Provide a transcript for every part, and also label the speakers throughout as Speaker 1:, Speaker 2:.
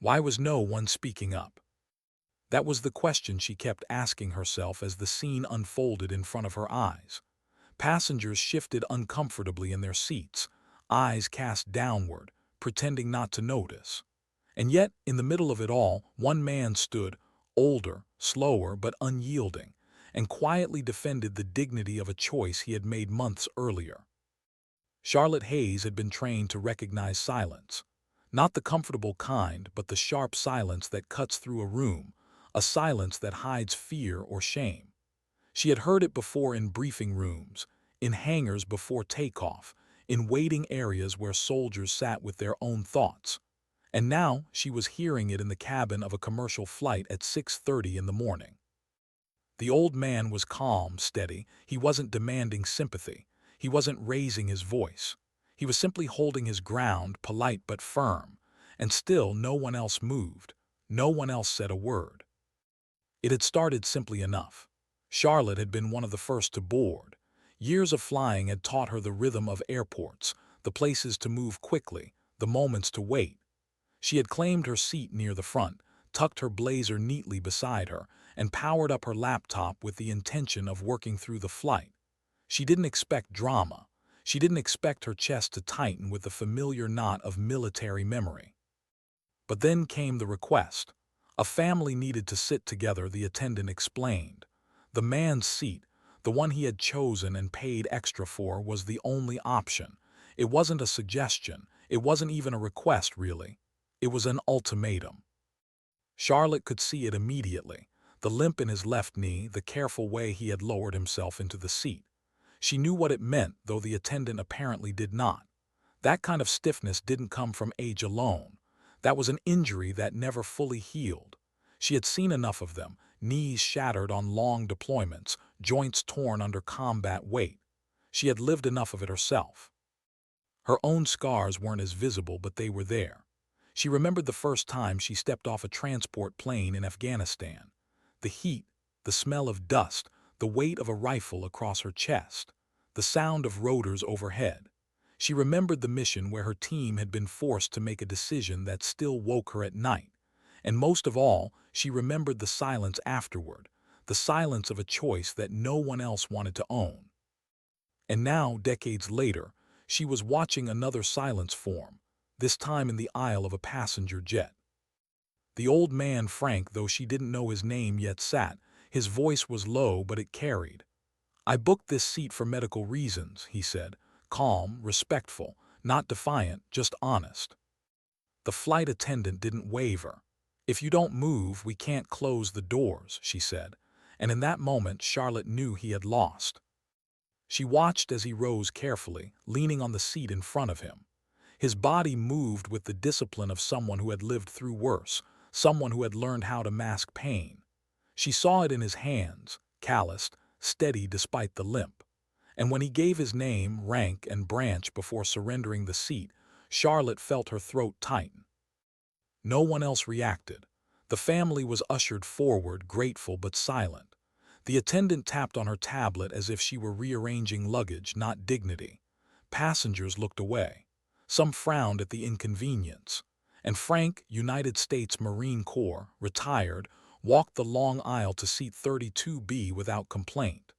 Speaker 1: Why was no one speaking up? That was the question she kept asking herself as the scene unfolded in front of her eyes. Passengers shifted uncomfortably in their seats, eyes cast downward, pretending not to notice. And yet, in the middle of it all, one man stood, older, slower, but unyielding, and quietly defended the dignity of a choice he had made months earlier. Charlotte Hayes had been trained to recognize silence. Not the comfortable kind, but the sharp silence that cuts through a room, a silence that hides fear or shame. She had heard it before in briefing rooms, in hangars before takeoff, in waiting areas where soldiers sat with their own thoughts. And now she was hearing it in the cabin of a commercial flight at 6:30 in the morning. The old man was calm, steady. He wasn't demanding sympathy. He wasn't raising his voice. He was simply holding his ground, polite but firm. And still no one else moved. No one else said a word. It had started simply enough. Charlotte had been one of the first to board. Years of flying had taught her the rhythm of airports, the places to move quickly, the moments to wait. She had claimed her seat near the front, tucked her blazer neatly beside her, and powered up her laptop with the intention of working through the flight. She didn't expect drama. She didn't expect her chest to tighten with the familiar knot of military memory. But then came the request. A family needed to sit together, the attendant explained. The man's seat, the one he had chosen and paid extra for, was the only option. It wasn't a suggestion. It wasn't even a request, really. It was an ultimatum. Charlotte could see it immediately, the limp in his left knee, the careful way he had lowered himself into the seat. She knew what it meant, though the attendant apparently did not. That kind of stiffness didn't come from age alone. That was an injury that never fully healed. She had seen enough of them, knees shattered on long deployments, joints torn under combat weight. She had lived enough of it herself. Her own scars weren't as visible, but they were there. She remembered the first time she stepped off a transport plane in Afghanistan. The heat, the smell of dust, the weight of a rifle across her chest, the sound of rotors overhead. She remembered the mission where her team had been forced to make a decision that still woke her at night. And most of all, she remembered the silence afterward, the silence of a choice that no one else wanted to own. And now, decades later, she was watching another silence form, this time in the aisle of a passenger jet. The old man, Frank, though she didn't know his name yet, sat. His voice was low, but it carried. "I booked this seat for medical reasons," he said, calm, respectful, not defiant, just honest. The flight attendant didn't waver. "If you don't move, we can't close the doors," she said, and in that moment Charlotte knew he had lost. She watched as he rose carefully, leaning on the seat in front of him. His body moved with the discipline of someone who had lived through worse, someone who had learned how to mask pain. She saw it in his hands, calloused, steady despite the limp. And when he gave his name, rank, and branch before surrendering the seat, Charlotte felt her throat tighten. No one else reacted. The family was ushered forward, grateful but silent. The attendant tapped on her tablet as if she were rearranging luggage, not dignity. Passengers looked away. Some frowned at the inconvenience. And Frank, United States Marine Corps, retired, walked the long aisle to seat 32B without complaint.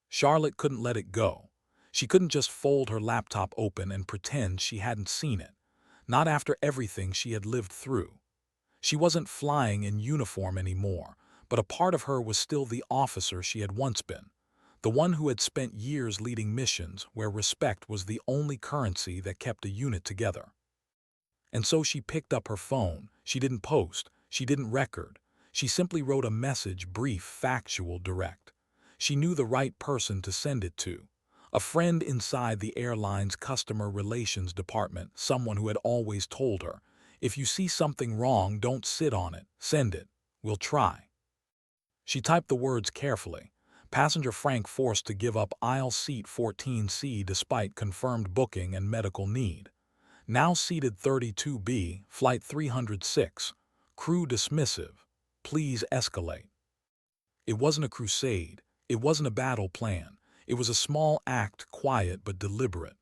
Speaker 1: Charlotte couldn't let it go. She couldn't just fold her laptop open and pretend she hadn't seen it. Not after everything she had lived through. She wasn't flying in uniform anymore, but a part of her was still the officer she had once been. The one who had spent years leading missions where respect was the only currency that kept a unit together. And so she picked up her phone. She didn't post. She didn't record. She simply wrote a message, brief, factual, direct. She knew the right person to send it to. A friend inside the airline's customer relations department, someone who had always told her, "If you see something wrong, don't sit on it. Send it. We'll try." She typed the words carefully. Passenger Frank forced to give up aisle seat 14C despite confirmed booking and medical need. Now seated 32B, flight 306. Crew dismissive. Please escalate. It wasn't a crusade. It wasn't a battle plan. It was a small act, quiet but deliberate.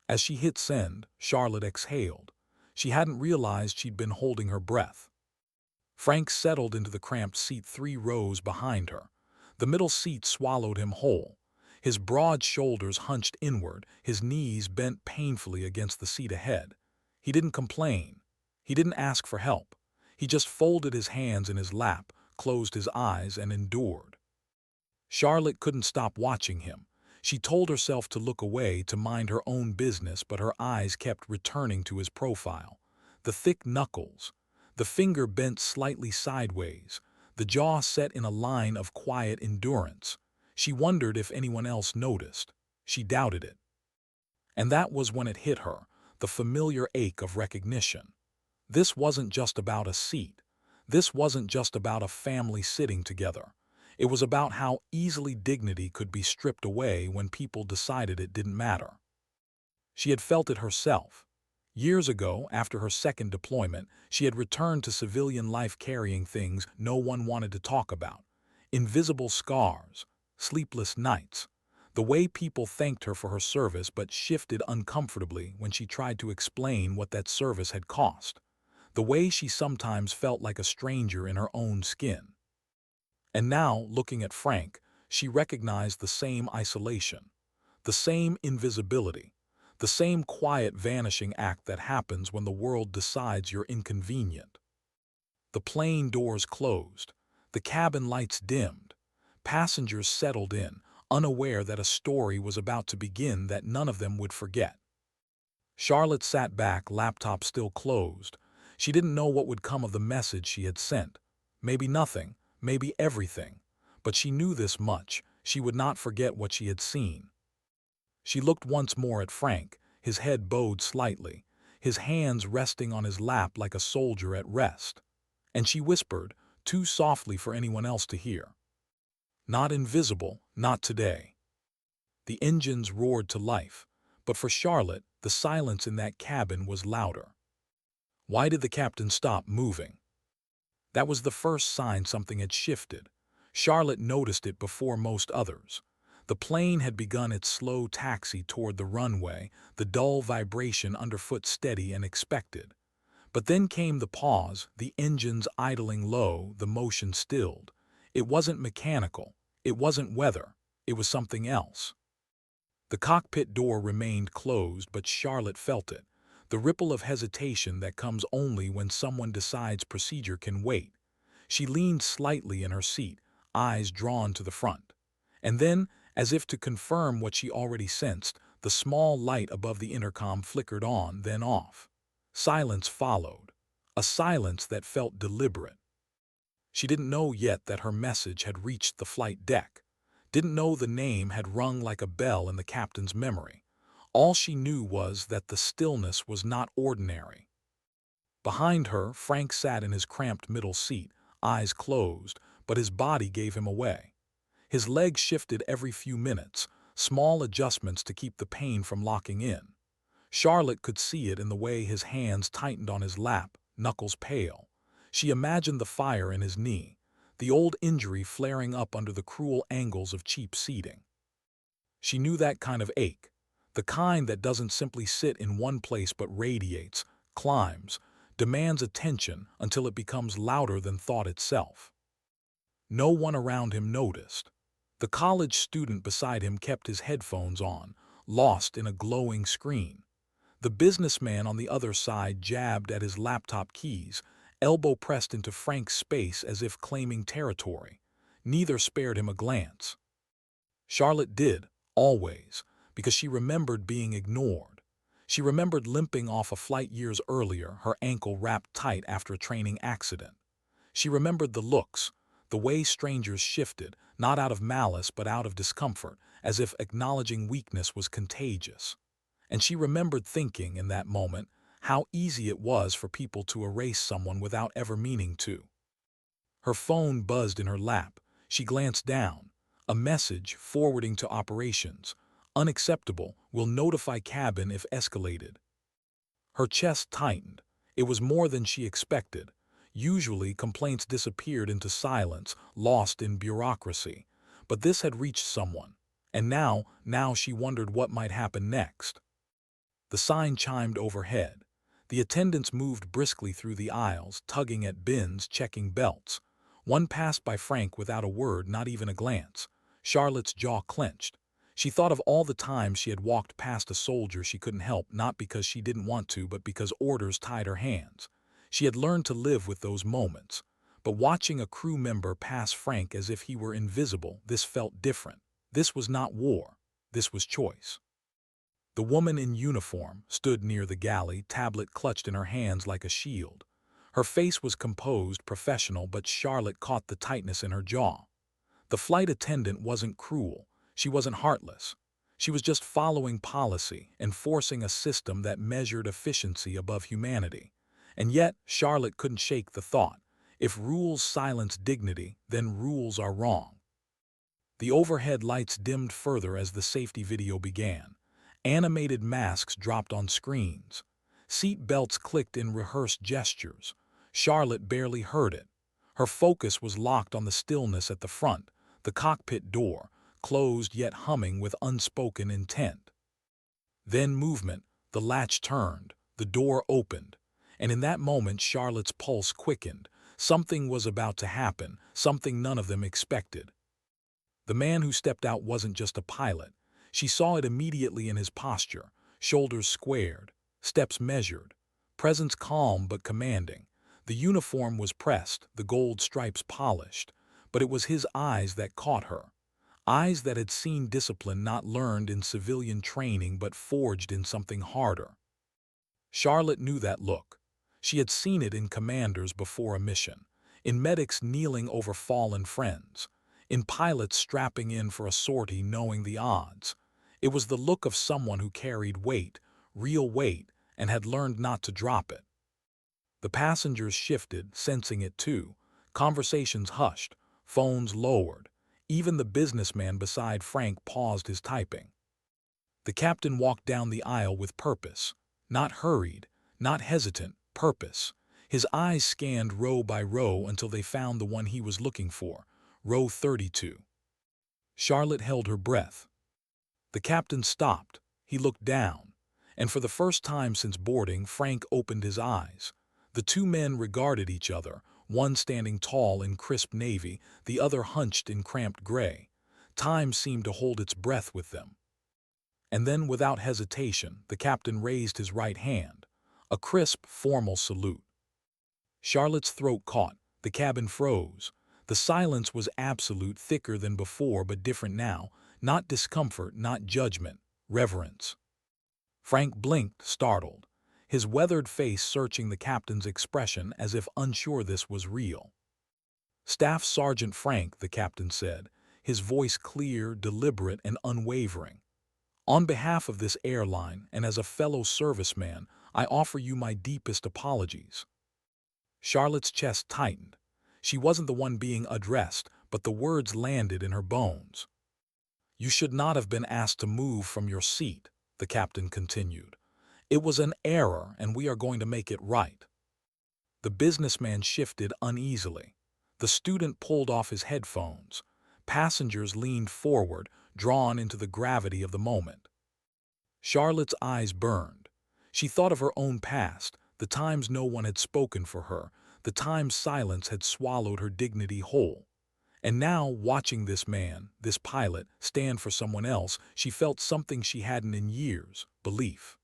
Speaker 1: As she hit send, Charlotte exhaled. She hadn't realized she'd been holding her breath. Frank settled into the cramped seat 3 rows behind her. The middle seat swallowed him whole. His broad shoulders hunched inward, his knees bent painfully against the seat ahead. He didn't complain. He didn't ask for help. He just folded his hands in his lap, closed his eyes, and endured. Charlotte couldn't stop watching him. She told herself to look away, to mind her own business, but her eyes kept returning to his profile. The thick knuckles, the finger bent slightly sideways, the jaw set in a line of quiet endurance. She wondered if anyone else noticed. She doubted it. And that was when it hit her, the familiar ache of recognition. This wasn't just about a seat. This wasn't just about a family sitting together. It was about how easily dignity could be stripped away when people decided it didn't matter. She had felt it herself. Years ago, after her second deployment, she had returned to civilian life carrying things no one wanted to talk about. Invisible scars, sleepless nights, the way people thanked her for her service but shifted uncomfortably when she tried to explain what that service had cost. The way she sometimes felt like a stranger in her own skin. And now, looking at Frank, she recognized the same isolation, the same invisibility, the same quiet vanishing act that happens when the world decides you're inconvenient. The plane doors closed, the cabin lights dimmed, passengers settled in, unaware that a story was about to begin that none of them would forget. Charlotte sat back, laptop still closed. She didn't know what would come of the message she had sent. Maybe nothing, maybe everything. But she knew this much: she would not forget what she had seen. She looked once more at Frank, his head bowed slightly, his hands resting on his lap like a soldier at rest. And she whispered, too softly for anyone else to hear, "Not invisible, not today." The engines roared to life, but for Charlotte, the silence in that cabin was louder. Why did the captain stop moving? That was the first sign something had shifted. Charlotte noticed it before most others. The plane had begun its slow taxi toward the runway, the dull vibration underfoot steady and expected. But then came the pause, the engines idling low, the motion stilled. It wasn't mechanical. It wasn't weather. It was something else. The cockpit door remained closed, but Charlotte felt it. The ripple of hesitation that comes only when someone decides procedure can wait. She leaned slightly in her seat, eyes drawn to the front. And then, as if to confirm what she already sensed, the small light above the intercom flickered on, then off. Silence followed, a silence that felt deliberate. She didn't know yet that her message had reached the flight deck. Didn't know the name had rung like a bell in the captain's memory. All she knew was that the stillness was not ordinary. Behind her, Frank sat in his cramped middle seat, eyes closed, but his body gave him away. His legs shifted every few minutes, small adjustments to keep the pain from locking in. Charlotte could see it in the way his hands tightened on his lap, knuckles pale. She imagined the fire in his knee, the old injury flaring up under the cruel angles of cheap seating. She knew that kind of ache, the kind that doesn't simply sit in one place but radiates, climbs, demands attention until it becomes louder than thought itself. No one around him noticed. The college student beside him kept his headphones on, lost in a glowing screen. The businessman on the other side jabbed at his laptop keys, elbow pressed into Frank's space as if claiming territory. Neither spared him a glance. Charlotte did, always, because she remembered being ignored. She remembered limping off a flight years earlier, her ankle wrapped tight after a training accident. She remembered the looks, the way strangers shifted, not out of malice but out of discomfort, as if acknowledging weakness was contagious. And she remembered thinking, in that moment, how easy it was for people to erase someone without ever meaning to. Her phone buzzed in her lap. She glanced down. A message forwarding to operations. Unacceptable. Will notify cabin if escalated. Her chest tightened. It was more than she expected. Usually, complaints disappeared into silence, lost in bureaucracy. But this had reached someone. And now she wondered what might happen next. The sign chimed overhead. The attendants moved briskly through the aisles, tugging at bins, checking belts. One passed by Frank without a word, not even a glance. Charlotte's jaw clenched. She thought of all the times she had walked past a soldier she couldn't help, not because she didn't want to, but because orders tied her hands. She had learned to live with those moments. But watching a crew member pass Frank as if he were invisible, this felt different. This was not war. This was choice. The woman in uniform stood near the galley, tablet clutched in her hands like a shield. Her face was composed, professional, but Charlotte caught the tightness in her jaw. The flight attendant wasn't cruel. She wasn't heartless. She was just following policy, enforcing a system that measured efficiency above humanity. And yet, Charlotte couldn't shake the thought, if rules silence dignity, then rules are wrong. The overhead lights dimmed further as the safety video began. Animated masks dropped on screens. Seat belts clicked in rehearsed gestures. Charlotte barely heard it. Her focus was locked on the stillness at the front, the cockpit door, closed yet humming with unspoken intent. Then movement, the latch turned, the door opened, and in that moment Charlotte's pulse quickened. Something was about to happen, something none of them expected. The man who stepped out wasn't just a pilot. She saw it immediately in his posture, shoulders squared, steps measured, presence calm but commanding. The uniform was pressed, the gold stripes polished, but it was his eyes that caught her. Eyes that had seen discipline not learned in civilian training but forged in something harder. Charlotte knew that look. She had seen it in commanders before a mission, in medics kneeling over fallen friends, in pilots strapping in for a sortie knowing the odds. It was the look of someone who carried weight, real weight, and had learned not to drop it. The passengers shifted, sensing it too. Conversations hushed, phones lowered. Even the businessman beside Frank paused his typing. The captain walked down the aisle with purpose. Not hurried, not hesitant, purpose. His eyes scanned row by row until they found the one he was looking for, row 32. Charlotte held her breath. The captain stopped. He looked down. And for the first time since boarding, Frank opened his eyes. The two men regarded each other, one standing tall in crisp navy, the other hunched in cramped gray. Time seemed to hold its breath with them. And then, without hesitation, the captain raised his right hand. A crisp, formal salute. Charlotte's throat caught. The cabin froze. The silence was absolute, thicker than before but different now. Not discomfort, not judgment, reverence. Frank blinked, startled, his weathered face searching the captain's expression as if unsure this was real. "Staff Sergeant Frank," the captain said, his voice clear, deliberate, and unwavering. "On behalf of this airline and as a fellow serviceman, I offer you my deepest apologies." Charlotte's chest tightened. She wasn't the one being addressed, but the words landed in her bones. "You should not have been asked to move from your seat," the captain continued. "It was an error, and we are going to make it right." The businessman shifted uneasily. The student pulled off his headphones. Passengers leaned forward, drawn into the gravity of the moment. Charlotte's eyes burned. She thought of her own past, the times no one had spoken for her, the times silence had swallowed her dignity whole. And now, watching this man, this pilot, stand for someone else, she felt something she hadn't in years: belief.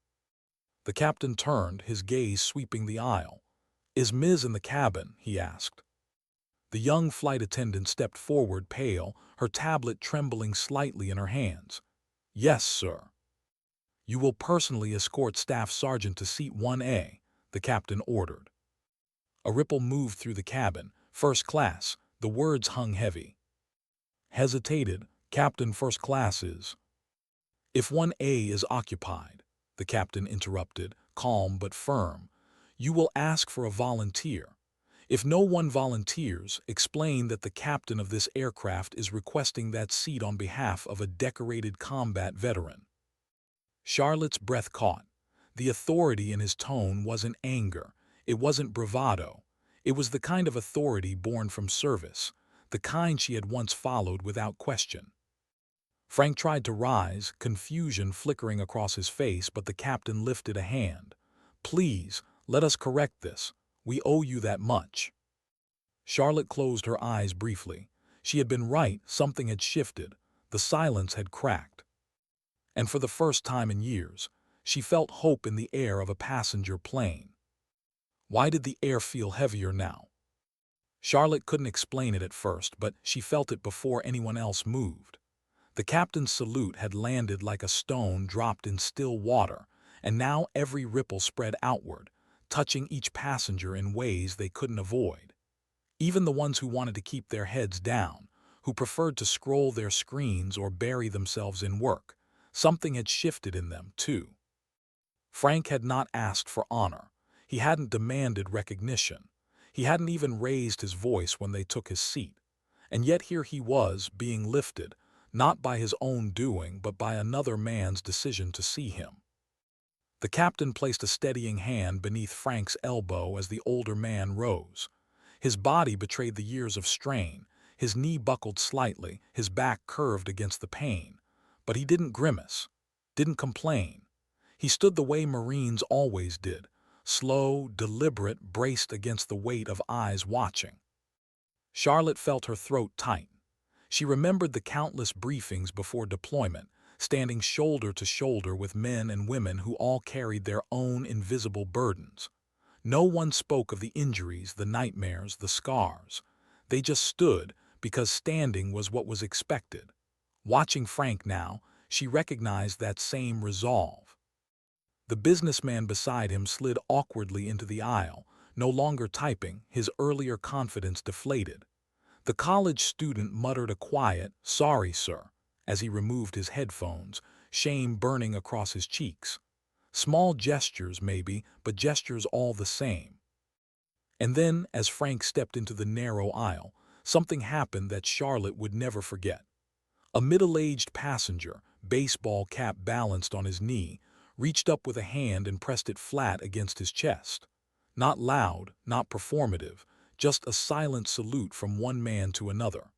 Speaker 1: The captain turned, his gaze sweeping the aisle. "Is Ms. in the cabin?" he asked. The young flight attendant stepped forward, pale, her tablet trembling slightly in her hands. "Yes, sir." "You will personally escort Staff Sergeant to seat 1A, the captain ordered. A ripple moved through the cabin. "First class," the words hung heavy. Hesitated. "Captain, first class is—" "If 1A is occupied," the captain interrupted, calm but firm, "you will ask for a volunteer. If no one volunteers, explain that the captain of this aircraft is requesting that seat on behalf of a decorated combat veteran." Charlotte's breath caught. The authority in his tone wasn't anger. It wasn't bravado. It was the kind of authority born from service, the kind she had once followed without question. Frank tried to rise, confusion flickering across his face, but the captain lifted a hand. "Please, Let us correct this. We owe you that much." Charlotte closed her eyes briefly. She had been right, something had shifted. The silence had cracked. And for the first time in years, she felt hope in the air of a passenger plane. Why did the air feel heavier now? Charlotte couldn't explain it at first, but she felt it before anyone else moved. The captain's salute had landed like a stone dropped in still water, and now every ripple spread outward, touching each passenger in ways they couldn't avoid. Even the ones who wanted to keep their heads down, who preferred to scroll their screens or bury themselves in work, something had shifted in them, too. Frank had not asked for honor. He hadn't demanded recognition. He hadn't even raised his voice when they took his seat. And yet here he was, being lifted, not by his own doing, but by another man's decision to see him. The captain placed a steadying hand beneath Frank's elbow as the older man rose. His body betrayed the years of strain. His knee buckled slightly, his back curved against the pain. But he didn't grimace, didn't complain. He stood the way Marines always did, slow, deliberate, braced against the weight of eyes watching. Charlotte felt her throat tighten. She remembered the countless briefings before deployment, standing shoulder to shoulder with men and women who all carried their own invisible burdens. No one spoke of the injuries, the nightmares, the scars. They just stood because standing was what was expected. Watching Frank now, she recognized that same resolve. The businessman beside him slid awkwardly into the aisle, no longer typing, his earlier confidence deflated. The college student muttered a quiet, "Sorry, sir," as he removed his headphones, shame burning across his cheeks. Small gestures, maybe, but gestures all the same. And then, as Frank stepped into the narrow aisle, something happened that Charlotte would never forget. A middle-aged passenger, baseball cap balanced on his knee, reached up with a hand and pressed it flat against his chest. Not loud, not performative, just a silent salute from one man to another.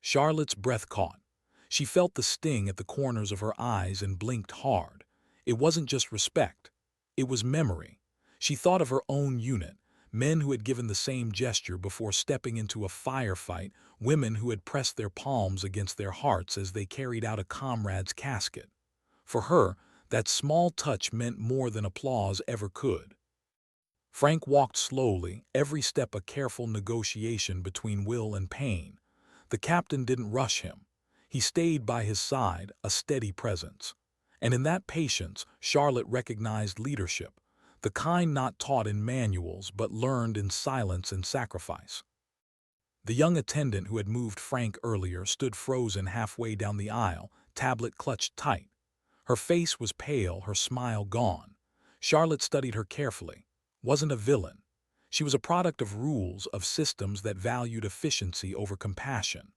Speaker 1: Charlotte's breath caught. She felt the sting at the corners of her eyes and blinked hard. It wasn't just respect. It was memory. She thought of her own unit, men who had given the same gesture before stepping into a firefight, women who had pressed their palms against their hearts as they carried out a comrade's casket. For her, that small touch meant more than applause ever could. Frank walked slowly, every step a careful negotiation between will and pain. The captain didn't rush him. He stayed by his side, a steady presence. And in that patience, Charlotte recognized leadership, the kind not taught in manuals but learned in silence and sacrifice. The young attendant who had moved Frank earlier stood frozen halfway down the aisle, tablet clutched tight. Her face was pale, her smile gone. Charlotte studied her carefully. Wasn't a villain. She was a product of rules, of systems that valued efficiency over compassion.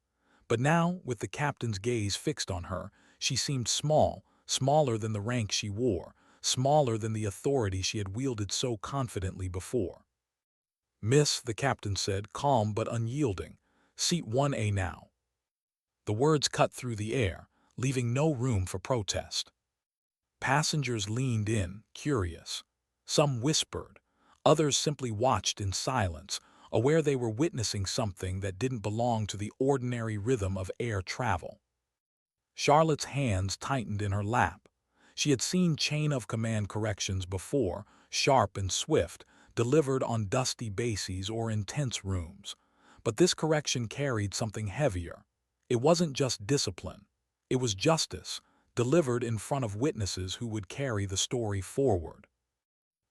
Speaker 1: But now, with the captain's gaze fixed on her, she seemed small, smaller than the rank she wore, smaller than the authority she had wielded so confidently before. "Miss," the captain said, calm but unyielding, "Seat 1A now." The words cut through the air, leaving no room for protest. Passengers leaned in, curious. Some whispered. Others simply watched in silence, aware they were witnessing something that didn't belong to the ordinary rhythm of air travel. Charlotte's hands tightened in her lap. She had seen chain-of-command corrections before, sharp and swift, delivered on dusty bases or in tense rooms. But this correction carried something heavier. It wasn't just discipline. It was justice, delivered in front of witnesses who would carry the story forward.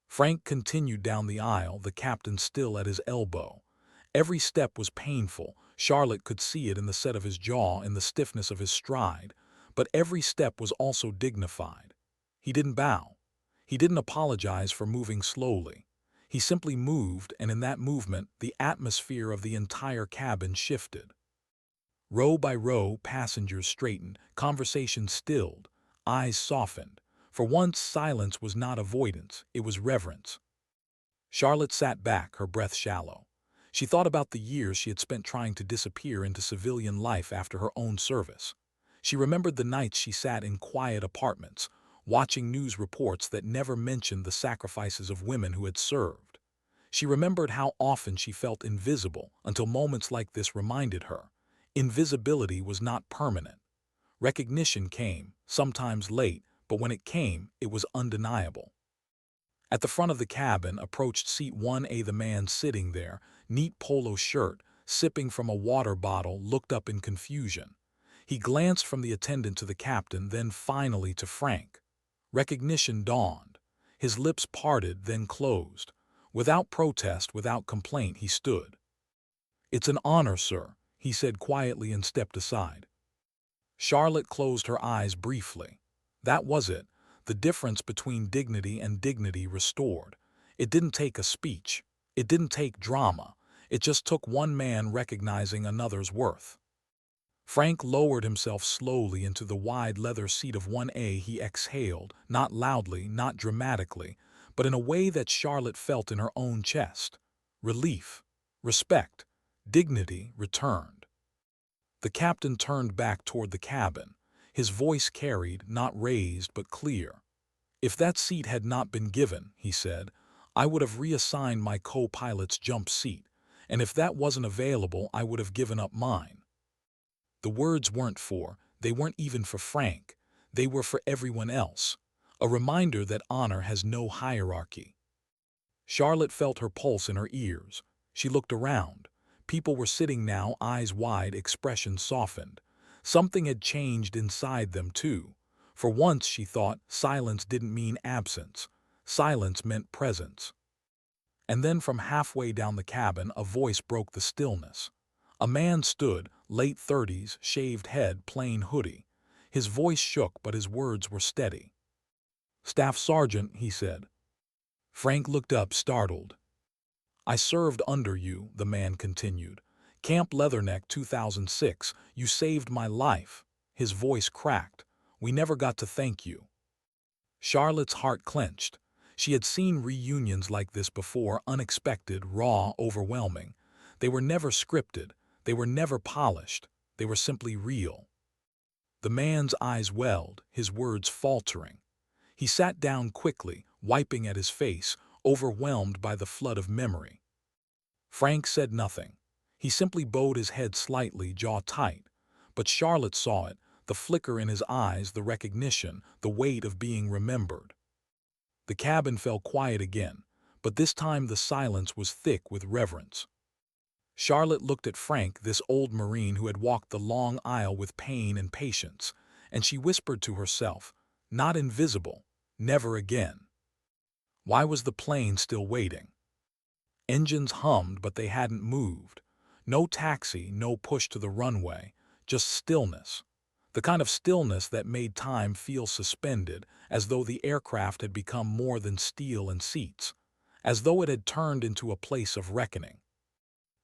Speaker 1: Frank continued down the aisle, the captain still at his elbow. Every step was painful. Charlotte could see it in the set of his jaw, in the stiffness of his stride. But every step was also dignified. He didn't bow. He didn't apologize for moving slowly. He simply moved, and in that movement, the atmosphere of the entire cabin shifted. Row by row, passengers straightened, conversation stilled, eyes softened. For once, silence was not avoidance, it was reverence. Charlotte sat back, her breath shallow. She thought about the years she had spent trying to disappear into civilian life after her own service. She remembered the nights she sat in quiet apartments, watching news reports that never mentioned the sacrifices of women who had served. She remembered how often she felt invisible until moments like this reminded her. Invisibility was not permanent. Recognition came, sometimes late, but when it came, it was undeniable. At the front of the cabin approached seat 1A. The man sitting there, neat polo shirt, sipping from a water bottle, looked up in confusion. He glanced from the attendant to the captain, then finally to Frank. Recognition dawned. His lips parted, then closed. Without protest, without complaint, he stood. "It's an honor, sir," he said quietly and stepped aside. Charlotte closed her eyes briefly. That was it, the difference between dignity and dignity restored. It didn't take a speech. It didn't take drama. It just took one man recognizing another's worth. Frank lowered himself slowly into the wide leather seat of 1A. He exhaled, not loudly, not dramatically, but in a way that Charlotte felt in her own chest. Relief, respect, dignity returned. The captain turned back toward the cabin. His voice carried, not raised but clear. "If that seat had not been given," he said, "I would have reassigned my co-pilot's jump seat, and if that wasn't available, I would have given up mine." The words they weren't even for Frank. They were for everyone else. A reminder that honor has no hierarchy. Charlotte felt her pulse in her ears. She looked around. People were sitting now, eyes wide, expressions softened. Something had changed inside them, too. For once, she thought, silence didn't mean absence. Silence meant presence. And then from halfway down the cabin, a voice broke the stillness. A man stood, late 30s, shaved head, plain hoodie. His voice shook, but his words were steady. "Staff Sergeant," he said. Frank looked up, startled. "I served under you," the man continued. "Camp Leatherneck 2006, you saved my life." His voice cracked. "We never got to thank you." Charlotte's heart clenched. She had seen reunions like this before, unexpected, raw, overwhelming. They were never scripted. They were never polished. They were simply real. The man's eyes welled, his words faltering. He sat down quickly, wiping at his face, overwhelmed by the flood of memory. Frank said nothing. He simply bowed his head slightly, jaw tight. But Charlotte saw it, the flicker in his eyes, the recognition, the weight of being remembered. The cabin fell quiet again, but this time the silence was thick with reverence. Charlotte looked at Frank, this old Marine who had walked the long aisle with pain and patience, and she whispered to herself, "Not invisible, never again." Why was the plane still waiting? Engines hummed, but they hadn't moved. No taxi, no push to the runway, just stillness. The kind of stillness that made time feel suspended, as though the aircraft had become more than steel and seats, as though it had turned into a place of reckoning.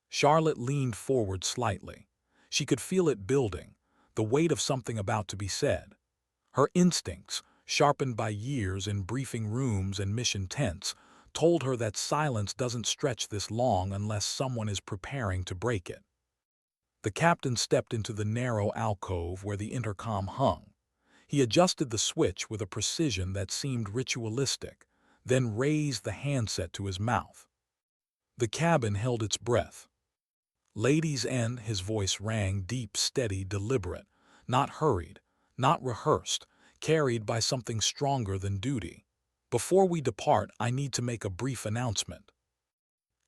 Speaker 1: Charlotte leaned forward slightly. She could feel it building, the weight of something about to be said. Her instincts, sharpened by years in briefing rooms and mission tents, told her that silence doesn't stretch this long unless someone is preparing to break it. The captain stepped into the narrow alcove where the intercom hung. He adjusted the switch with a precision that seemed ritualistic, then raised the handset to his mouth. The cabin held its breath. "Ladies and," his voice rang, deep, steady, deliberate, not hurried, not rehearsed, carried by something stronger than duty. "Before we depart, I need to make a brief announcement."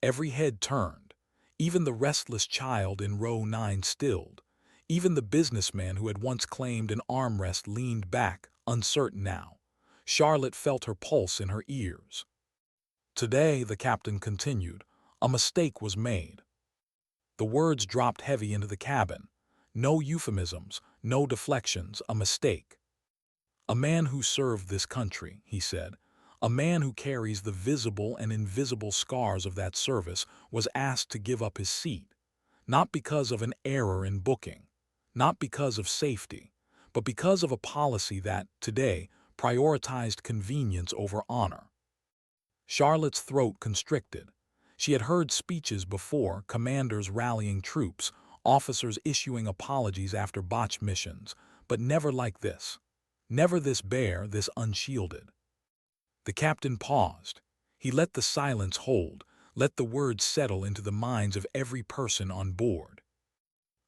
Speaker 1: Every head turned. Even the restless child in row 9 stilled. Even the businessman who had once claimed an armrest leaned back, uncertain now. Charlotte felt her pulse in her ears. "Today," the captain continued, "a mistake was made." The words dropped heavy into the cabin. No euphemisms, no deflections, a mistake. "A man who served this country," he said, "a man who carries the visible and invisible scars of that service, was asked to give up his seat, not because of an error in booking, not because of safety, but because of a policy that, today, prioritized convenience over honor." Charlotte's throat constricted. She had heard speeches before, commanders rallying troops, officers issuing apologies after botched missions, but never like this. Never this bare, this unshielded. The captain paused. He let the silence hold, let the words settle into the minds of every person on board.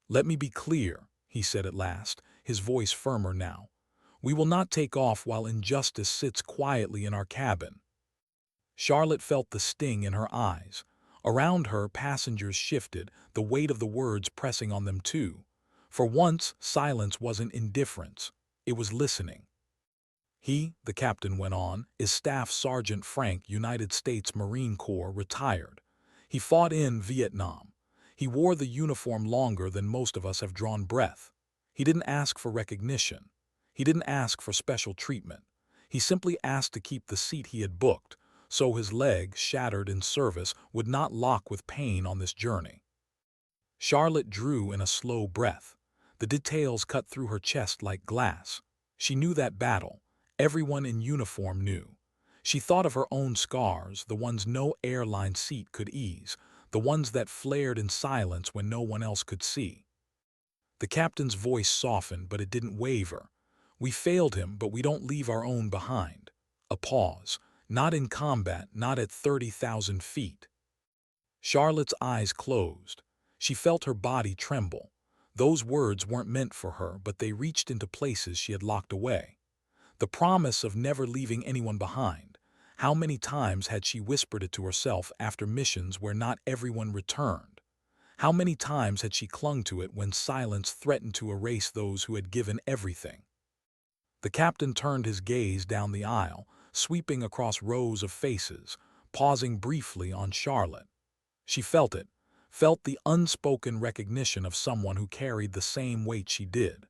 Speaker 1: "Let me be clear," he said at last, his voice firmer now. "We will not take off while injustice sits quietly in our cabin." Charlotte felt the sting in her eyes. Around her, passengers shifted, the weight of the words pressing on them too. For once, silence wasn't indifference. It was listening. "He," the captain went on, "is Staff Sergeant Frank, United States Marine Corps, retired. He fought in Vietnam. He wore the uniform longer than most of us have drawn breath. He didn't ask for recognition. He didn't ask for special treatment. He simply asked to keep the seat he had booked, so his leg, shattered in service, would not lock with pain on this journey." Charlotte drew in a slow breath. The details cut through her chest like glass. She knew that battle. Everyone in uniform knew. She thought of her own scars, the ones no airline seat could ease, the ones that flared in silence when no one else could see. The captain's voice softened, but it didn't waver. "We failed him, but we don't leave our own behind." A pause. "Not in combat, not at 30,000 feet." Charlotte's eyes closed. She felt her body tremble. Those words weren't meant for her, but they reached into places she had locked away. The promise of never leaving anyone behind. How many times had she whispered it to herself after missions where not everyone returned? How many times had she clung to it when silence threatened to erase those who had given everything? The captain turned his gaze down the aisle, sweeping across rows of faces, pausing briefly on Charlotte. She felt it, felt the unspoken recognition of someone who carried the same weight she did.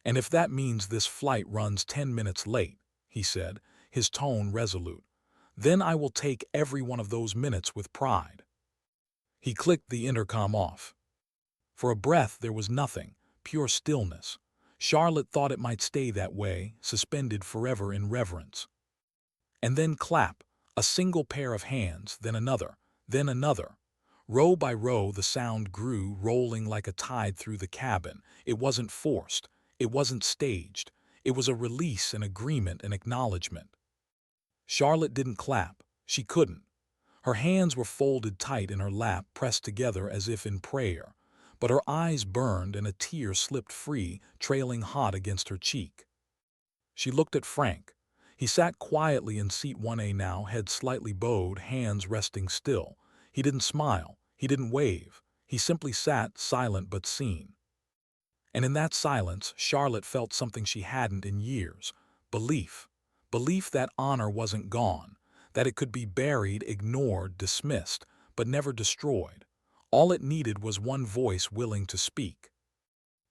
Speaker 1: "And if that means this flight runs 10 minutes late," he said, his tone resolute, "then I will take every one of those minutes with pride." He clicked the intercom off. For a breath there was nothing, pure stillness. Charlotte thought it might stay that way, suspended forever in reverence. And then clap, a single pair of hands, then another, then another. Row by row the sound grew, rolling like a tide through the cabin. It wasn't forced. It wasn't staged. It was a release, an agreement, an acknowledgement. Charlotte didn't clap. She couldn't. Her hands were folded tight in her lap, pressed together as if in prayer. But her eyes burned and a tear slipped free, trailing hot against her cheek. She looked at Frank. He sat quietly in seat 1A now, head slightly bowed, hands resting still. He didn't smile. He didn't wave. He simply sat, silent but seen. And in that silence, Charlotte felt something she hadn't in years. Belief. Belief that honor wasn't gone, that it could be buried, ignored, dismissed, but never destroyed. All it needed was one voice willing to speak.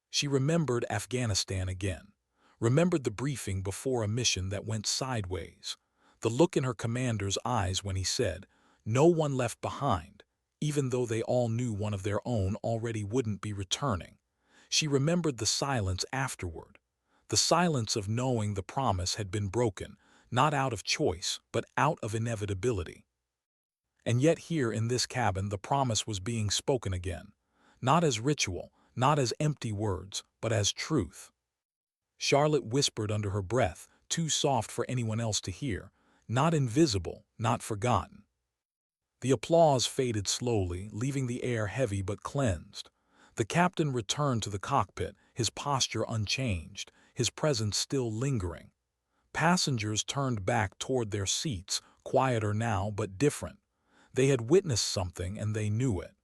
Speaker 1: She remembered Afghanistan again. Remembered the briefing before a mission that went sideways. The look in her commander's eyes when he said, "No one left behind," even though they all knew one of their own already wouldn't be returning. She remembered the silence afterward. The silence of knowing the promise had been broken, not out of choice, but out of inevitability. And yet here in this cabin the promise was being spoken again. Not as ritual, not as empty words, but as truth. Charlotte whispered under her breath, too soft for anyone else to hear, "Not invisible, not forgotten." The applause faded slowly, leaving the air heavy but cleansed. The captain returned to the cockpit, his posture unchanged, his presence still lingering. Passengers turned back toward their seats, quieter now but different. They had witnessed something and they knew it.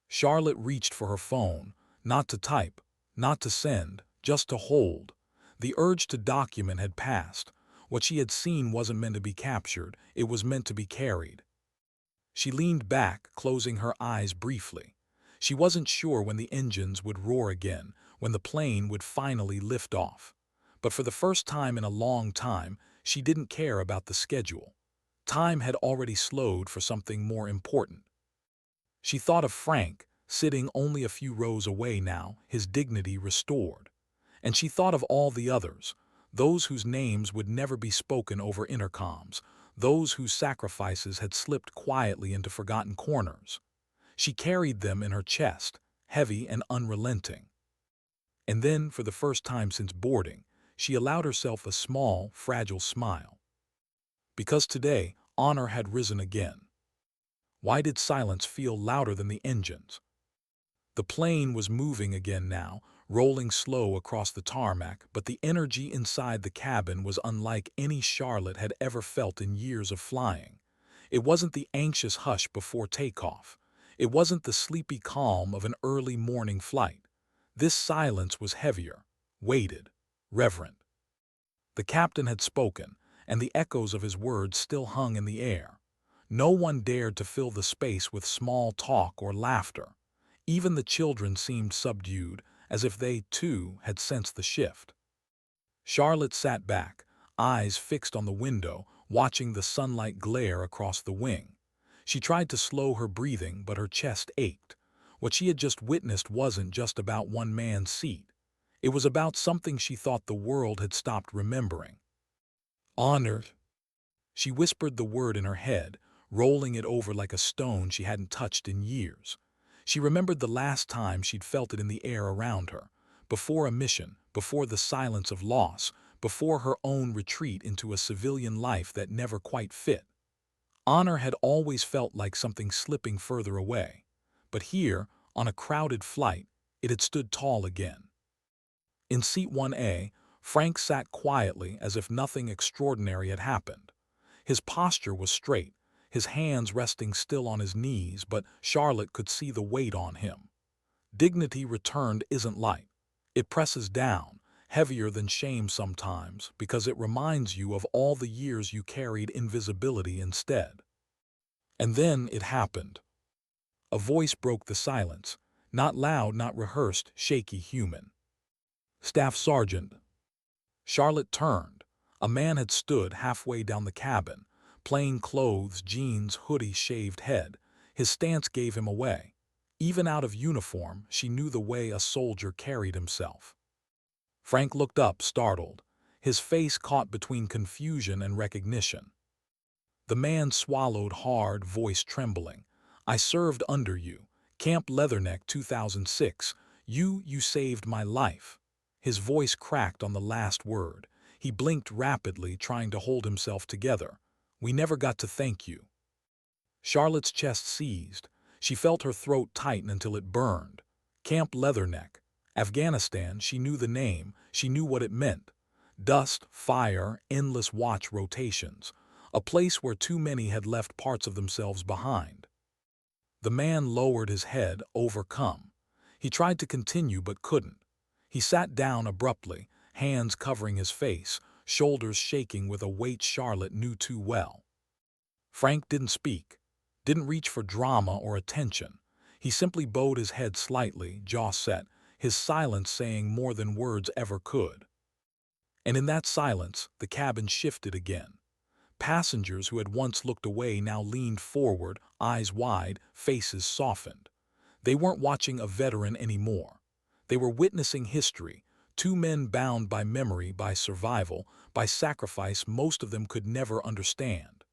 Speaker 1: Charlotte reached for her phone, not to type, not to send, just to hold. The urge to document had passed. What she had seen wasn't meant to be captured, it was meant to be carried. She leaned back, closing her eyes briefly. She wasn't sure when the engines would roar again, when the plane would finally lift off. But for the first time in a long time, she didn't care about the schedule. Time had already slowed for something more important. She thought of Frank, sitting only a few rows away now, his dignity restored. And she thought of all the others, those whose names would never be spoken over intercoms, those whose sacrifices had slipped quietly into forgotten corners. She carried them in her chest, heavy and unrelenting. And then, for the first time since boarding, she allowed herself a small, fragile smile. Because today, honor had risen again. Why did silence feel louder than the engines? The plane was moving again now, rolling slow across the tarmac, but the energy inside the cabin was unlike any Charlotte had ever felt in years of flying. It wasn't the anxious hush before takeoff. It wasn't the sleepy calm of an early morning flight. This silence was heavier, weighted, reverent. The captain had spoken, and the echoes of his words still hung in the air. No one dared to fill the space with small talk or laughter. Even the children seemed subdued, as if they, too, had sensed the shift. Charlotte sat back, eyes fixed on the window, watching the sunlight glare across the wing. She tried to slow her breathing, but her chest ached. What she had just witnessed wasn't just about one man's seat. It was about something she thought the world had stopped remembering. Honored. She whispered the word in her head, rolling it over like a stone she hadn't touched in years. She remembered the last time she'd felt it in the air around her, before a mission, before the silence of loss, before her own retreat into a civilian life that never quite fit. Honor had always felt like something slipping further away. But here, on a crowded flight, it had stood tall again. In seat 1A, Frank sat quietly as if nothing extraordinary had happened. His posture was straight, his hands resting still on his knees, but Charlotte could see the weight on him. Dignity returned isn't light. It presses down, heavier than shame sometimes, because it reminds you of all the years you carried invisibility instead. And then it happened. A voice broke the silence, not loud, not rehearsed, shaky, human. "Staff Sergeant." Charlotte turned. A man had stood halfway down the cabin, plain clothes, jeans, hoodie, shaved head. His stance gave him away. Even out of uniform, she knew the way a soldier carried himself. Frank looked up, startled, his face caught between confusion and recognition. The man swallowed hard, voice trembling. "I served under you. Camp Leatherneck 2006. You saved my life." His voice cracked on the last word. He blinked rapidly, trying to hold himself together. "We never got to thank you." Charlotte's chest seized. She felt her throat tighten until it burned. Camp Leatherneck. Afghanistan, she knew the name, she knew what it meant. Dust, fire, endless watch rotations. A place where too many had left parts of themselves behind. The man lowered his head, overcome. He tried to continue but couldn't. He sat down abruptly, hands covering his face, shoulders shaking with a weight Charlotte knew too well. Frank didn't speak, didn't reach for drama or attention. He simply bowed his head slightly, jaw set, his silence saying more than words ever could. And in that silence, the cabin shifted again. Passengers who had once looked away now leaned forward, eyes wide, faces softened. They weren't watching a veteran anymore. They were witnessing history, two men bound by memory, by survival, by sacrifice most of them could never understand.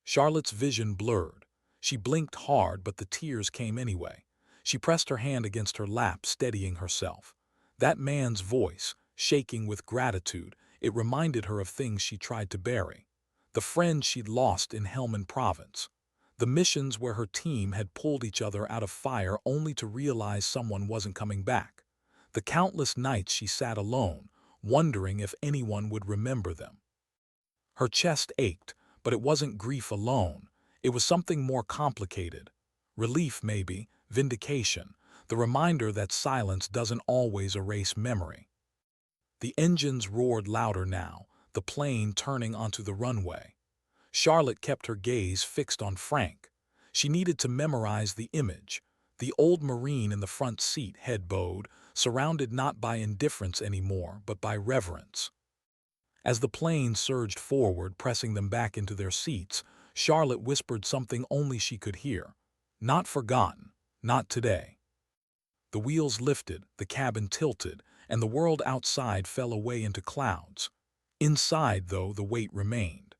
Speaker 1: Charlotte's vision blurred. She blinked hard, but the tears came anyway. She pressed her hand against her lap, steadying herself. That man's voice, shaking with gratitude, it reminded her of things she tried to bury. The friends she'd lost in Helmand Province. The missions where her team had pulled each other out of fire only to realize someone wasn't coming back. The countless nights she sat alone, wondering if anyone would remember them. Her chest ached, but it wasn't grief alone. It was something more complicated. Relief, maybe, vindication, the reminder that silence doesn't always erase memory. The engines roared louder now, the plane turning onto the runway. Charlotte kept her gaze fixed on Frank. She needed to memorize the image. The old Marine in the front seat, head bowed, surrounded not by indifference anymore, but by reverence. As the plane surged forward, pressing them back into their seats, Charlotte whispered something only she could hear. "Not forgotten. Not today." The wheels lifted, the cabin tilted, and the world outside fell away into clouds. Inside, though, the weight remained.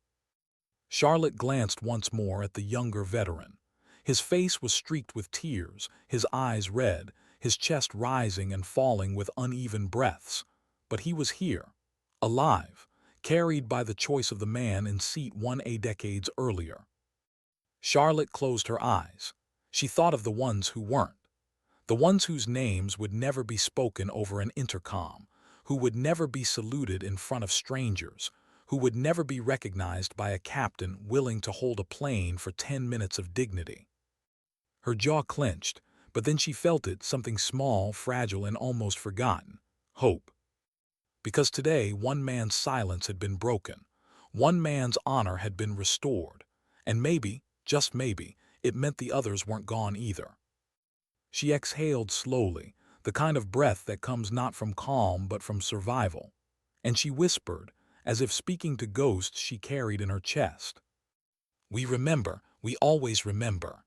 Speaker 1: Charlotte glanced once more at the younger veteran. His face was streaked with tears, his eyes red, his chest rising and falling with uneven breaths. But he was here. alive, carried by the choice of the man in seat 1A decades earlier. Charlotte closed her eyes. She thought of the ones who weren't. The ones whose names would never be spoken over an intercom, who would never be saluted in front of strangers, who would never be recognized by a captain willing to hold a plane for 10 minutes of dignity. Her jaw clenched, but then she felt it, something small, fragile, and almost forgotten: hope. Because today one man's silence had been broken, one man's honor had been restored, and maybe, just maybe, it meant the others weren't gone either. She exhaled slowly, the kind of breath that comes not from calm but from survival, and she whispered, as if speaking to ghosts she carried in her chest, "We remember, we always remember."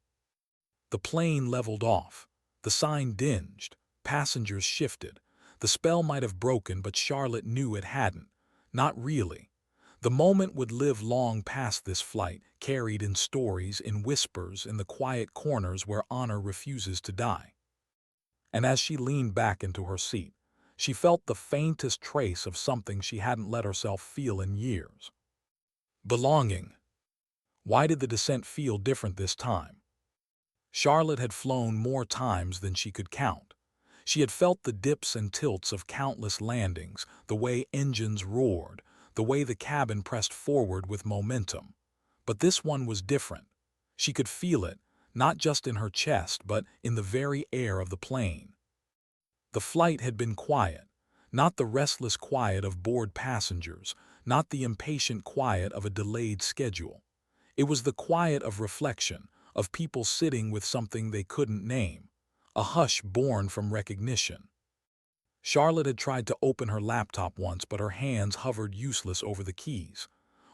Speaker 1: The plane leveled off. The sign dinged. Passengers shifted. The spell might have broken, but Charlotte knew it hadn't. Not really. The moment would live long past this flight, carried in stories, in whispers, in the quiet corners where honor refuses to die. And as she leaned back into her seat, she felt the faintest trace of something she hadn't let herself feel in years. Belonging. Why did the descent feel different this time? Charlotte had flown more times than she could count. She had felt the dips and tilts of countless landings, the way engines roared, the way the cabin pressed forward with momentum. But this one was different. She could feel it, not just in her chest, but in the very air of the plane. The flight had been quiet, not the restless quiet of bored passengers, not the impatient quiet of a delayed schedule. It was the quiet of reflection, of people sitting with something they couldn't name, a hush born from recognition. Charlotte had tried to open her laptop once, but her hands hovered useless over the keys.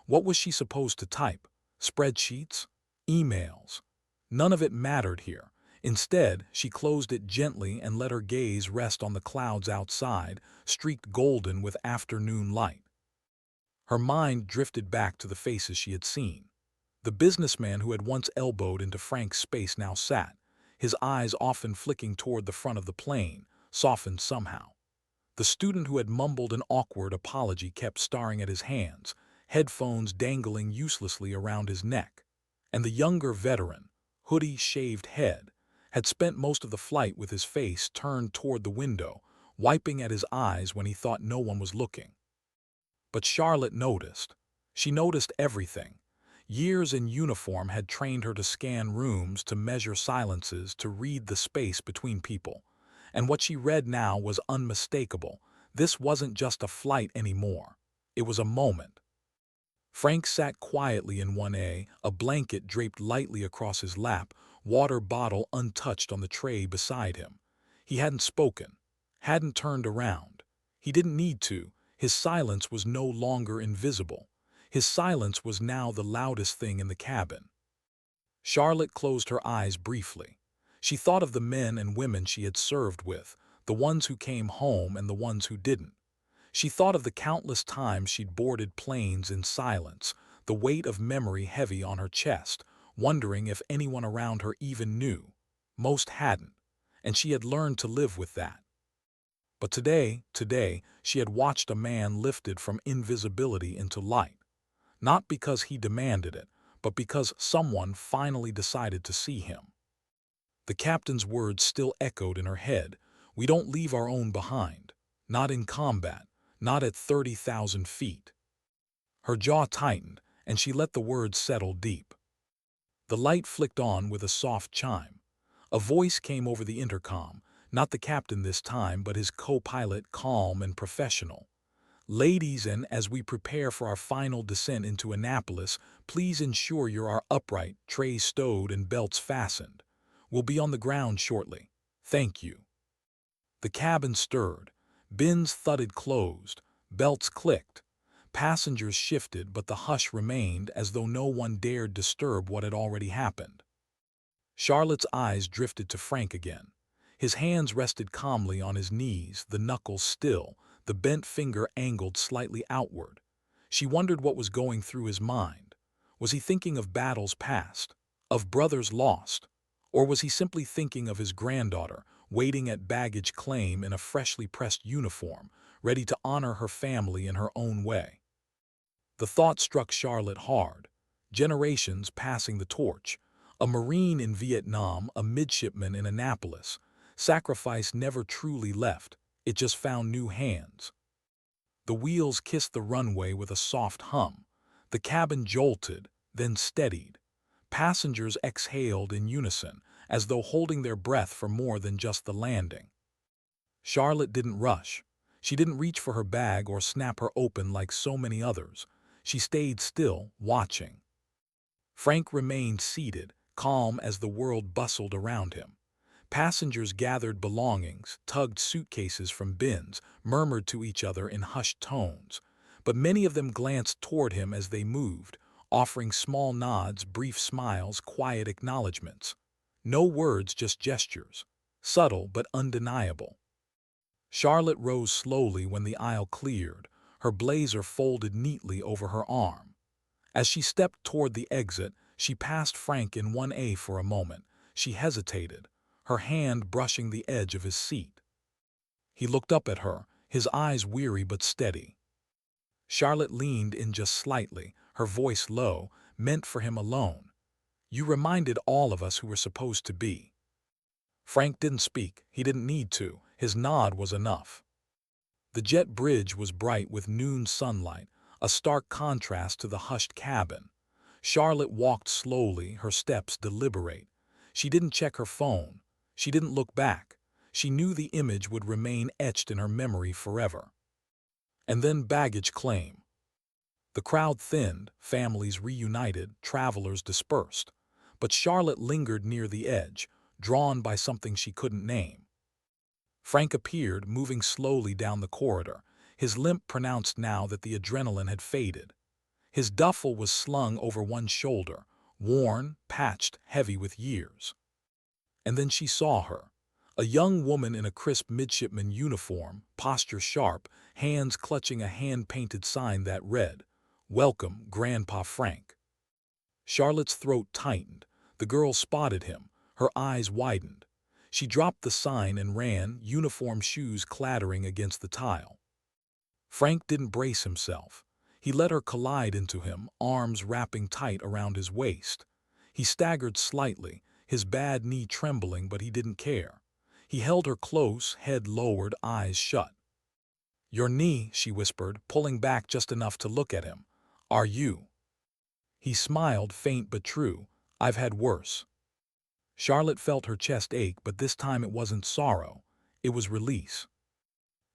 Speaker 1: What was she supposed to type? Spreadsheets? Emails? None of it mattered here. Instead, she closed it gently and let her gaze rest on the clouds outside, streaked golden with afternoon light. Her mind drifted back to the faces she had seen. The businessman who had once elbowed into Frank's space now sat, his eyes often flicking toward the front of the plane, softened somehow. The student who had mumbled an awkward apology kept staring at his hands, headphones dangling uselessly around his neck. And the younger veteran, hoodie, shaved head, had spent most of the flight with his face turned toward the window, wiping at his eyes when he thought no one was looking. But Charlotte noticed. She noticed everything. Years in uniform had trained her to scan rooms, to measure silences, to read the space between people. And what she read now was unmistakable. This wasn't just a flight anymore. It was a moment. Frank sat quietly in 1A, a blanket draped lightly across his lap, water bottle untouched on the tray beside him. He hadn't spoken, hadn't turned around. He didn't need to. His silence was no longer invisible. His silence was now the loudest thing in the cabin. Charlotte closed her eyes briefly. She thought of the men and women she had served with, the ones who came home and the ones who didn't. She thought of the countless times she'd boarded planes in silence, the weight of memory heavy on her chest, wondering if anyone around her even knew. Most hadn't, and she had learned to live with that. But today, she had watched a man lifted from invisibility into light. Not because he demanded it, but because someone finally decided to see him. The captain's words still echoed in her head. We don't leave our own behind. Not in combat. Not at 30,000 feet. Her jaw tightened, and she let the words settle deep. The light flicked on with a soft chime. A voice came over the intercom, not the captain this time, but his co-pilot, calm and professional. Ladies, and as we prepare for our final descent into Annapolis, please ensure you are upright, trays stowed and belts fastened. We'll be on the ground shortly. Thank you. The cabin stirred. Bins thudded closed. Belts clicked. Passengers shifted, but the hush remained, as though no one dared disturb what had already happened. Charlotte's eyes drifted to Frank again. His hands rested calmly on his knees, the knuckles still, the bent finger angled slightly outward. She wondered what was going through his mind. Was he thinking of battles past, of brothers lost, or was he simply thinking of his granddaughter, waiting at baggage claim in a freshly pressed uniform, ready to honor her family in her own way. The thought struck Charlotte hard. Generations passing the torch. A Marine in Vietnam, a midshipman in Annapolis. Sacrifice never truly left, it just found new hands. The wheels kissed the runway with a soft hum. The cabin jolted, then steadied. Passengers exhaled in unison, as though holding their breath for more than just the landing. Charlotte didn't rush. She didn't reach for her bag or snap her open like so many others. She stayed still, watching. Frank remained seated, calm as the world bustled around him. Passengers gathered belongings, tugged suitcases from bins, murmured to each other in hushed tones. But many of them glanced toward him as they moved, offering small nods, brief smiles, quiet acknowledgments. No words, just gestures. Subtle but undeniable. Charlotte rose slowly when the aisle cleared, her blazer folded neatly over her arm. As she stepped toward the exit, she passed Frank in 1A for a moment. She hesitated, her hand brushing the edge of his seat. He looked up at her, his eyes weary but steady. Charlotte leaned in just slightly, her voice low, meant for him alone. "You reminded all of us who were supposed to be." Frank didn't speak. He didn't need to. His nod was enough. The jet bridge was bright with noon sunlight, a stark contrast to the hushed cabin. Charlotte walked slowly, her steps deliberate. She didn't check her phone. She didn't look back. She knew the image would remain etched in her memory forever. And then baggage claim. The crowd thinned, families reunited, travelers dispersed. But Charlotte lingered near the edge, drawn by something she couldn't name. Frank appeared, moving slowly down the corridor, his limp pronounced now that the adrenaline had faded. His duffel was slung over one shoulder, worn, patched, heavy with years. And then she saw her, a young woman in a crisp midshipman uniform, posture sharp, hands clutching a hand-painted sign that read, "Welcome, Grandpa Frank." Charlotte's throat tightened. The girl spotted him, her eyes widened. She dropped the sign and ran, uniform shoes clattering against the tile. Frank didn't brace himself. He let her collide into him, arms wrapping tight around his waist. He staggered slightly, his bad knee trembling, but he didn't care. He held her close, head lowered, eyes shut. "Your knee," she whispered, pulling back just enough to look at him. "Are you?" He smiled, faint but true. "I've had worse." Charlotte felt her chest ache, but this time it wasn't sorrow. It was release.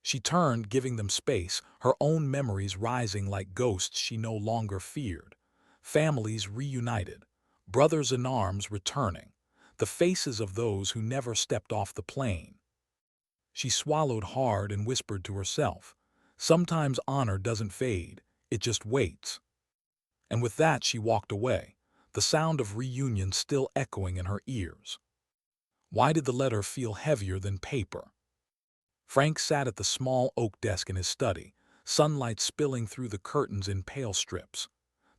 Speaker 1: She turned, giving them space, her own memories rising like ghosts she no longer feared. Families reunited, brothers in arms returning, the faces of those who never stepped off the plane. She swallowed hard and whispered to herself, "Sometimes honor doesn't fade, it just waits." And with that she walked away, the sound of reunion still echoing in her ears. Why did the letter feel heavier than paper? Frank sat at the small oak desk in his study, sunlight spilling through the curtains in pale strips.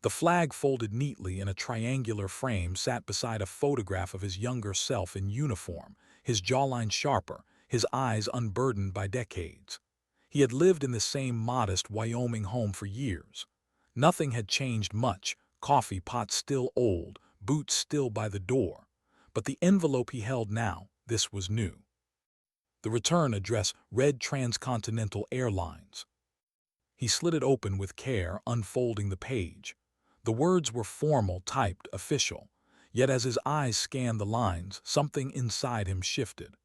Speaker 1: The flag folded neatly in a triangular frame sat beside a photograph of his younger self in uniform, his jawline sharper, his eyes unburdened by decades. He had lived in the same modest Wyoming home for years. Nothing had changed much, coffee pot still old, boots still by the door. But the envelope he held now, this was new. The return address read Transcontinental Airlines. He slid it open with care, unfolding the page. The words were formal, typed, official. Yet as his eyes scanned the lines, something inside him shifted.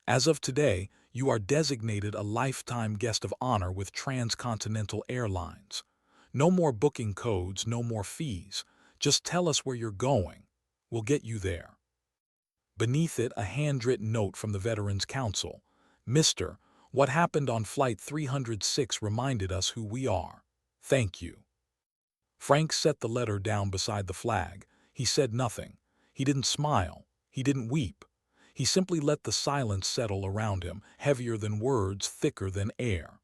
Speaker 1: As of today, you are designated a lifetime guest of honor with Transcontinental Airlines. No more booking codes, no more fees. Just tell us where you're going. We'll get you there. Beneath it, a handwritten note from the Veterans Council. "Mr. What happened on Flight 306 reminded us who we are. Thank you." Frank set the letter down beside the flag. He said nothing. He didn't smile. He didn't weep. He simply let the silence settle around him, heavier than words, thicker than air.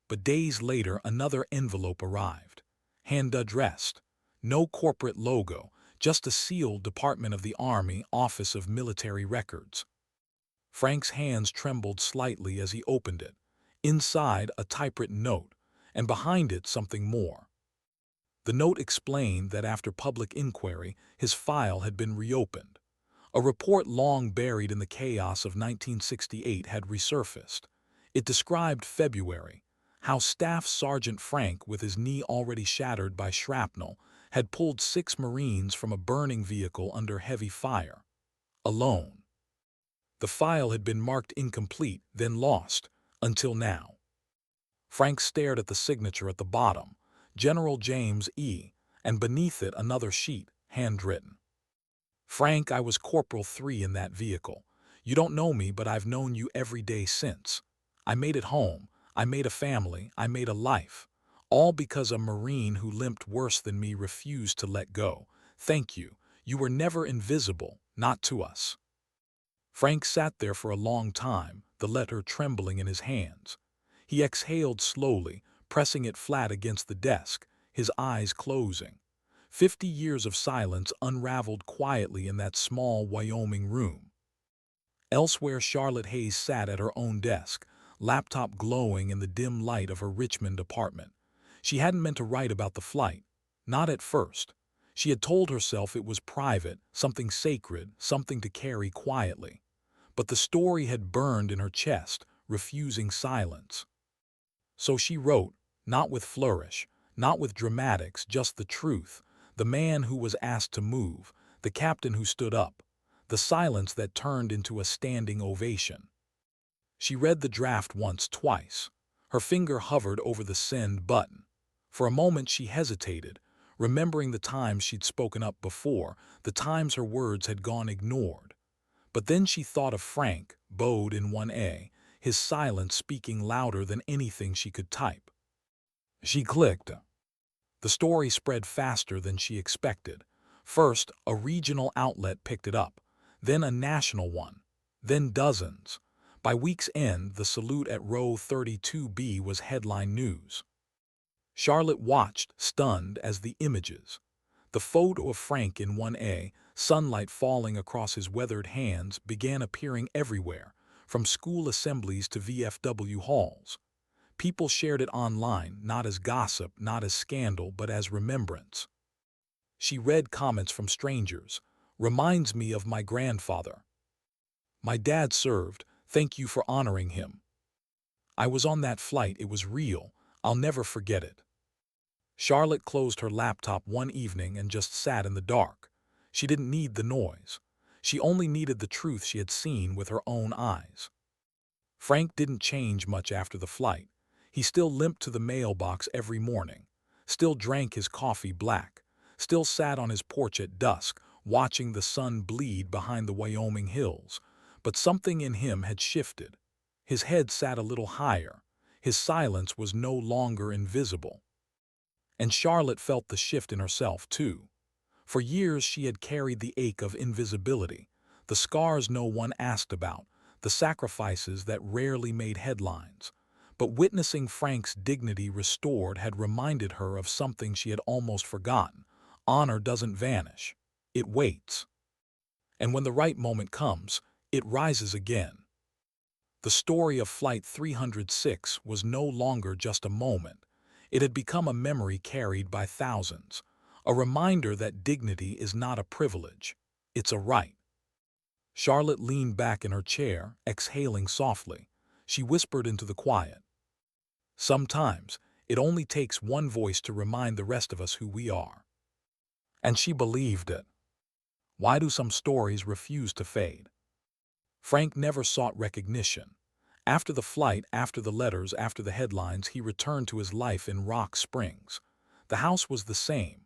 Speaker 1: But days later, another envelope arrived. Hand-addressed. No corporate logo, just a sealed Department of the Army, Office of Military Records. Frank's hands trembled slightly as he opened it. Inside, a typewritten note, and behind it something more. The note explained that after public inquiry, his file had been reopened. A report long buried in the chaos of 1968 had resurfaced. It described February, how Staff Sergeant Frank, with his knee already shattered by shrapnel, had pulled 6 Marines from a burning vehicle under heavy fire. Alone. The file had been marked incomplete, then lost, until now. Frank stared at the signature at the bottom, General James E., and beneath it another sheet, handwritten. Frank, I was Corporal 3 in that vehicle. You don't know me, but I've known you every day since. I made it home. I made a family. I made a life. All because a Marine who limped worse than me refused to let go. Thank you. You were never invisible, not to us. Frank sat there for a long time, the letter trembling in his hands. He exhaled slowly, pressing it flat against the desk, his eyes closing. 50 years of silence unraveled quietly in that small Wyoming room. Elsewhere, Charlotte Hayes sat at her own desk, laptop glowing in the dim light of her Richmond apartment. She hadn't meant to write about the flight. Not at first. She had told herself it was private, something sacred, something to carry quietly. But the story had burned in her chest, refusing silence. So she wrote, not with flourish, not with dramatics, just the truth, the man who was asked to move, the captain who stood up, the silence that turned into a standing ovation. She read the draft once, twice. Her finger hovered over the send button. For a moment she hesitated, remembering the times she'd spoken up before, the times her words had gone ignored. But then she thought of Frank, bowed in 1A, his silence speaking louder than anything she could type. She clicked. The story spread faster than she expected. First, a regional outlet picked it up, then a national one, then dozens. By week's end, the salute at row 32B was headline news. Charlotte watched, stunned, as the images. The photo of Frank in 1A, sunlight falling across his weathered hands, began appearing everywhere, from school assemblies to VFW halls. People shared it online, not as gossip, not as scandal, but as remembrance. She read comments from strangers. Reminds me of my grandfather. My dad served. Thank you for honoring him. I was on that flight. It was real. I'll never forget it. Charlotte closed her laptop one evening and just sat in the dark. She didn't need the noise. She only needed the truth she had seen with her own eyes. Frank didn't change much after the flight. He still limped to the mailbox every morning, still drank his coffee black, still sat on his porch at dusk, watching the sun bleed behind the Wyoming hills. But something in him had shifted. His head sat a little higher. His silence was no longer invisible. And Charlotte felt the shift in herself, too. For years she had carried the ache of invisibility, the scars no one asked about, the sacrifices that rarely made headlines. But witnessing Frank's dignity restored had reminded her of something she had almost forgotten. Honor doesn't vanish. It waits. And when the right moment comes, it rises again. The story of Flight 306 was no longer just a moment. It had become a memory carried by thousands, a reminder that dignity is not a privilege, it's a right. Charlotte leaned back in her chair, exhaling softly. She whispered into the quiet. Sometimes, it only takes one voice to remind the rest of us who we are. And she believed it. Why do some stories refuse to fade? Frank never sought recognition. After the flight, after the letters, after the headlines, he returned to his life in Rock Springs. The house was the same.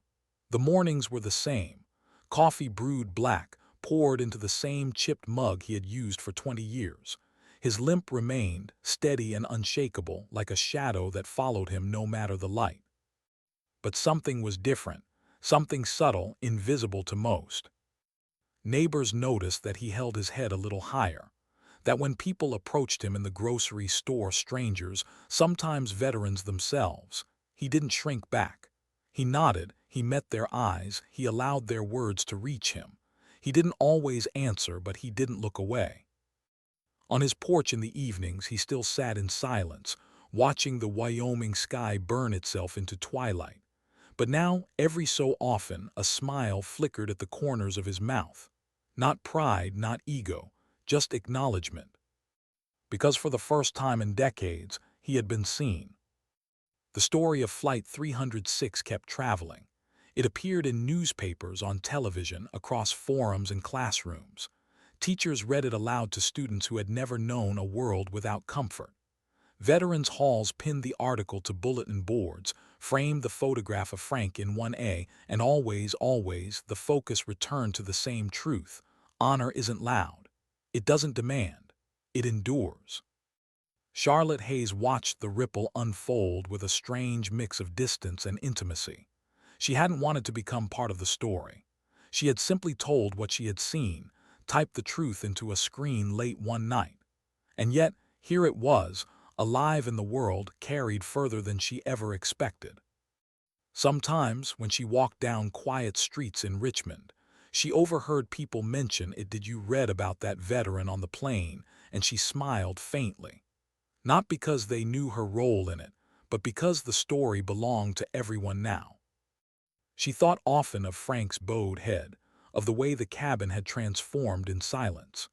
Speaker 1: The mornings were the same. Coffee brewed black, poured into the same chipped mug he had used for 20 years. His limp remained, steady and unshakable, like a shadow that followed him no matter the light. But something was different, something subtle, invisible to most. Neighbors noticed that he held his head a little higher, that when people approached him in the grocery store, strangers, sometimes veterans themselves, he didn't shrink back. He nodded, he met their eyes, he allowed their words to reach him. He didn't always answer, but he didn't look away. On his porch in the evenings, he still sat in silence, watching the Wyoming sky burn itself into twilight. But now, every so often, a smile flickered at the corners of his mouth. Not pride, not ego, just acknowledgement. Because for the first time in decades, he had been seen. The story of Flight 306 kept traveling. It appeared in newspapers, on television, across forums and classrooms. Teachers read it aloud to students who had never known a world without comfort. Veterans Halls pinned the article to bulletin boards, framed the photograph of Frank in 1A, and always, always, the focus returned to the same truth. Honor isn't loud. It doesn't demand. It endures. Charlotte Hayes watched the ripple unfold with a strange mix of distance and intimacy. She hadn't wanted to become part of the story. She had simply told what she had seen, typed the truth into a screen late one night. And yet, here it was, alive in the world, carried further than she ever expected. Sometimes, when she walked down quiet streets in Richmond, she overheard people mention it. Did you read about that veteran on the plane? And she smiled faintly. Not because they knew her role in it, but because the story belonged to everyone now. She thought often of Frank's bowed head, of the way the cabin had transformed in silence.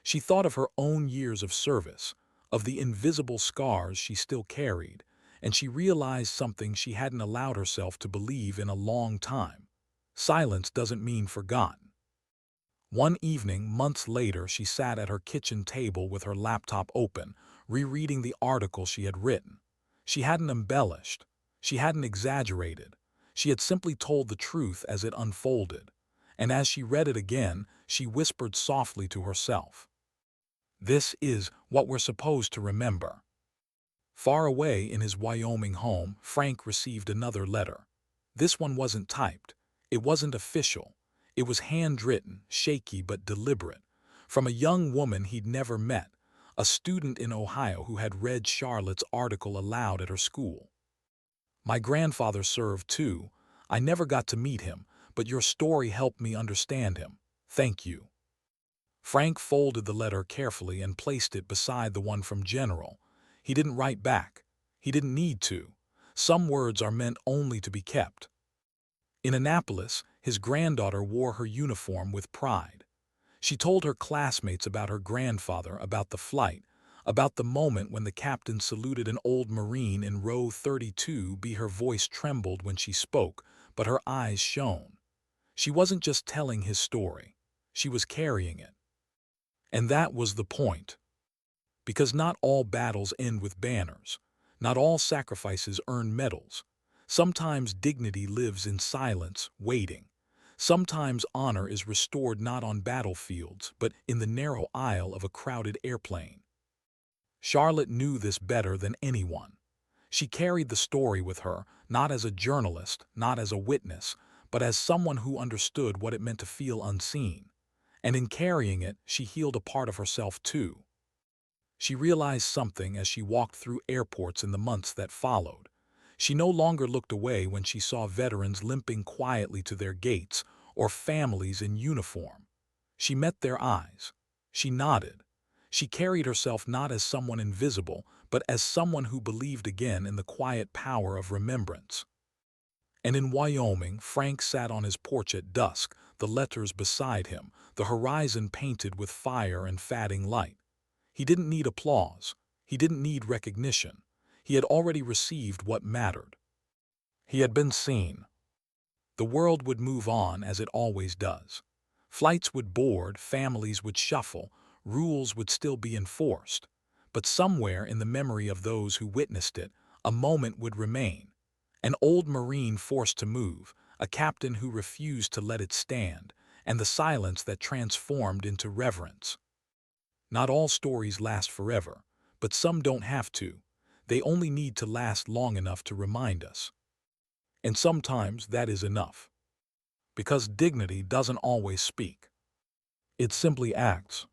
Speaker 1: She thought of her own years of service, of the invisible scars she still carried, and she realized something she hadn't allowed herself to believe in a long time. Silence doesn't mean forgotten. One evening, months later, she sat at her kitchen table with her laptop open, rereading the article she had written. She hadn't embellished. She hadn't exaggerated. She had simply told the truth as it unfolded. And as she read it again, she whispered softly to herself, "This is what we're supposed to remember." Far away in his Wyoming home, Frank received another letter. This one wasn't typed. It wasn't official. It was handwritten, shaky but deliberate, from a young woman he'd never met, a student in Ohio who had read Charlotte's article aloud at her school. "My grandfather served too. I never got to meet him, but your story helped me understand him. Thank you." Frank folded the letter carefully and placed it beside the one from General. He didn't write back. He didn't need to. Some words are meant only to be kept. In Annapolis, his granddaughter wore her uniform with pride. She told her classmates about her grandfather, about the flight, about the moment when the captain saluted an old Marine in row 32B. Her voice trembled when she spoke, but her eyes shone. She wasn't just telling his story. She was carrying it. And that was the point. Because not all battles end with banners. Not all sacrifices earn medals. Sometimes dignity lives in silence, waiting. Sometimes honor is restored not on battlefields, but in the narrow aisle of a crowded airplane. Charlotte knew this better than anyone. She carried the story with her, not as a journalist, not as a witness, but as someone who understood what it meant to feel unseen. And in carrying it, she healed a part of herself too. She realized something as she walked through airports in the months that followed. She no longer looked away when she saw veterans limping quietly to their gates or families in uniform. She met their eyes. She nodded. She carried herself not as someone invisible, but as someone who believed again in the quiet power of remembrance. And in Wyoming, Frank sat on his porch at dusk, the letters beside him, the horizon painted with fire and fading light. He didn't need applause. He didn't need recognition. He had already received what mattered. He had been seen. The world would move on as it always does. Flights would board, families would shuffle, rules would still be enforced. But somewhere in the memory of those who witnessed it, a moment would remain. An old Marine forced to move, a captain who refused to let it stand, and the silence that transformed into reverence. Not all stories last forever, but some don't have to. They only need to last long enough to remind us. And sometimes that is enough. Because dignity doesn't always speak. It simply acts.